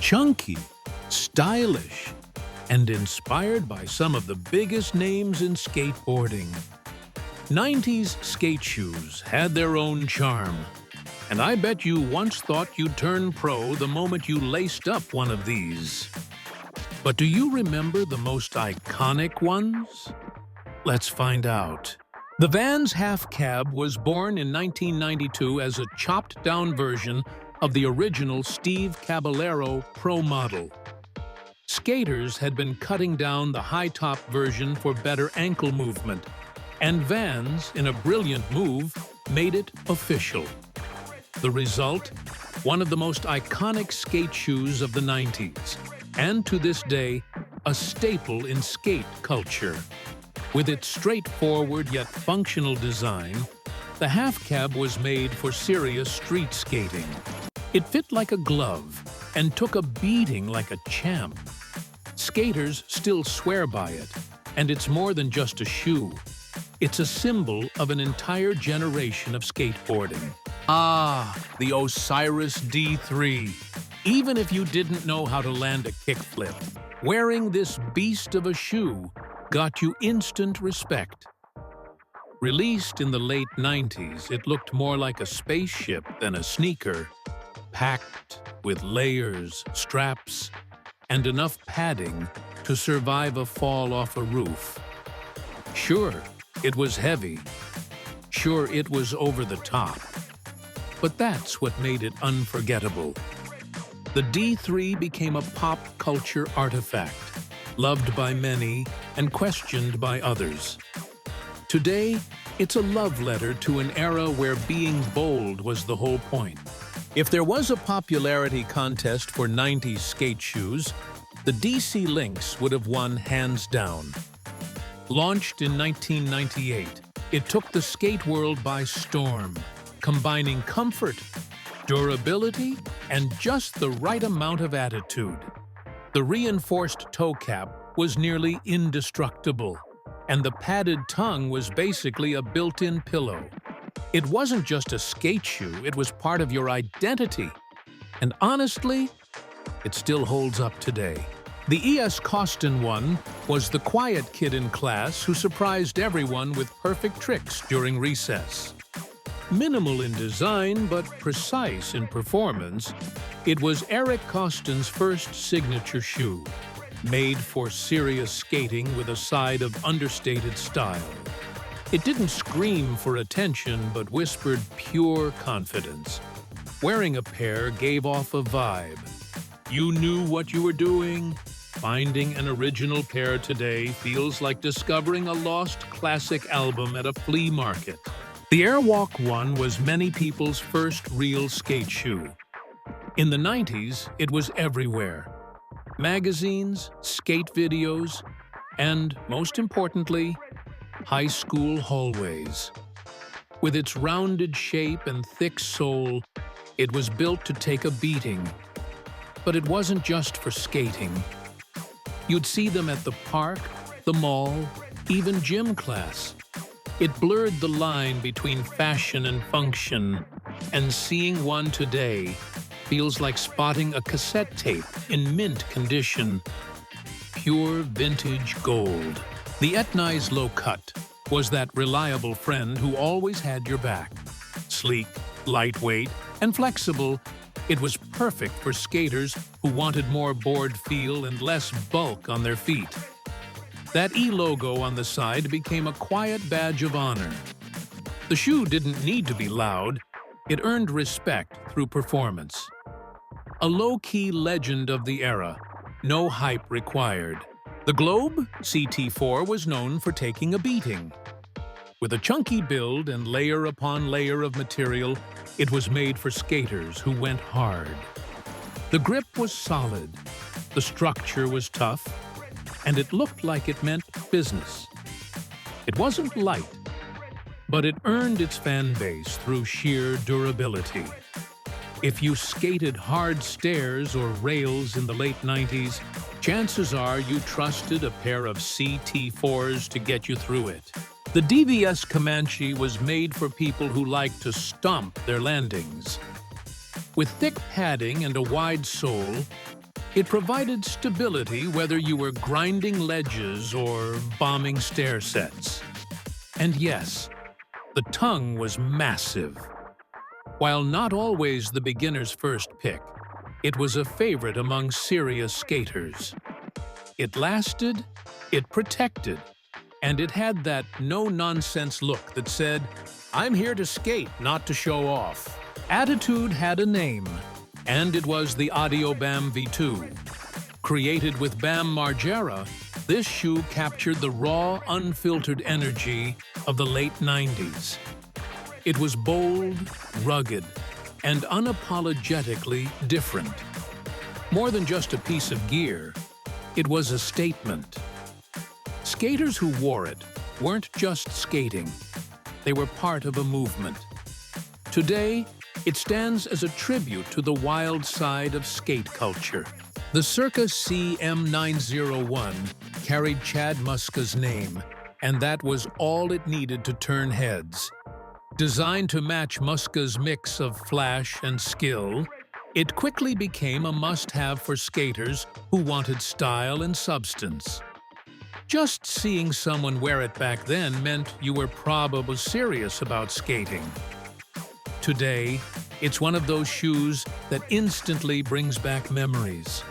Chunky, stylish, and inspired by some of the biggest names in skateboarding. 90s skate shoes had their own charm, and I bet you once thought you'd turn pro the moment you laced up one of these. But do you remember the most iconic ones? Let's find out. The Vans Half Cab was born in 1992 as a chopped-down version of the original Steve Caballero Pro model. Skaters had been cutting down the high-top version for better ankle movement, and Vans, in a brilliant move, made it official. The result? One of the most iconic skate shoes of the 90s, and to this day, a staple in skate culture. With its straightforward yet functional design, the Half Cab was made for serious street skating. It fit like a glove and took a beating like a champ. Skaters still swear by it, and it's more than just a shoe. It's a symbol of an entire generation of skateboarding. Ah, the Osiris D3. Even if you didn't know how to land a kickflip, wearing this beast of a shoe got you instant respect. Released in the late 90s, it looked more like a spaceship than a sneaker, packed with layers, straps, and enough padding to survive a fall off a roof. Sure, it was heavy. Sure, it was over the top. But that's what made it unforgettable. The D3 became a pop culture artifact, loved by many and questioned by others. Today, it's a love letter to an era where being bold was the whole point. If there was a popularity contest for 90s skate shoes, the DC Lynx would have won hands down. Launched in 1998, it took the skate world by storm, combining comfort, durability, and just the right amount of attitude. The reinforced toe cap was nearly indestructible, and the padded tongue was basically a built-in pillow. It wasn't just a skate shoe, it was part of your identity. And honestly, it still holds up today. The E.S. Costin one was the quiet kid in class who surprised everyone with perfect tricks during recess. Minimal in design but precise in performance, it was Eric Costin's first signature shoe, made for serious skating with a side of understated style. It didn't scream for attention but whispered pure confidence. Wearing a pair gave off a vibe. You knew what you were doing. Finding an original pair today feels like discovering a lost classic album at a flea market. The Airwalk 1 was many people's first real skate shoe. In the 90s, it was everywhere. Magazines, skate videos, and, most importantly, high school hallways. With its rounded shape and thick sole, it was built to take a beating. But it wasn't just for skating. You'd see them at the park, the mall, even gym class. It blurred the line between fashion and function, and seeing one today feels like spotting a cassette tape in mint condition. Pure vintage gold. The Etnies Low Cut was that reliable friend who always had your back. Sleek, lightweight, and flexible, it was perfect for skaters who wanted more board feel and less bulk on their feet. That E logo on the side became a quiet badge of honor. The shoe didn't need to be loud, it earned respect through performance. A low-key legend of the era, no hype required. The Globe CT4 was known for taking a beating. With a chunky build and layer upon layer of material, it was made for skaters who went hard. The grip was solid, the structure was tough, and it looked like it meant business. It wasn't light, but it earned its fan base through sheer durability. If you skated hard stairs or rails in the late 90s, chances are you trusted a pair of CT4s to get you through it. The DVS Comanche was made for people who like to stomp their landings. With thick padding and a wide sole, It provided stability whether you were grinding ledges or bombing stair sets. And yes, the tongue was massive. While not always the beginner's first pick, it was a favorite among serious skaters. It lasted, it protected, and it had that no-nonsense look that said, "I'm here to skate, not to show off." Attitude had a name, and it was the Audio Bam V2. Created with Bam Margera, this shoe captured the raw, unfiltered energy of the late 90s. It was bold, rugged, and unapologetically different. More than just a piece of gear, it was a statement. Skaters who wore it weren't just skating. They were part of a movement. Today, it stands as a tribute to the wild side of skate culture. The Circa CM901 carried Chad Muska's name, and that was all it needed to turn heads. Designed to match Muska's mix of flash and skill, it quickly became a must-have for skaters who wanted style and substance. Just seeing someone wear it back then meant you were probably serious about skating. Today, it's one of those shoes that instantly brings back memories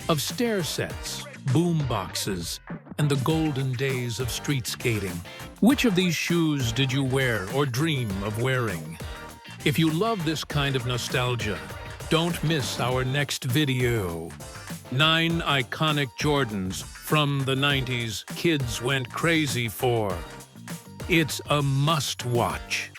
of stair sets, boom boxes, and the golden days of street skating. Which of these shoes did you wear or dream of wearing? If you love this kind of nostalgia, don't miss our next video. 9 iconic Jordans from the 90s kids went crazy for. It's a must-watch.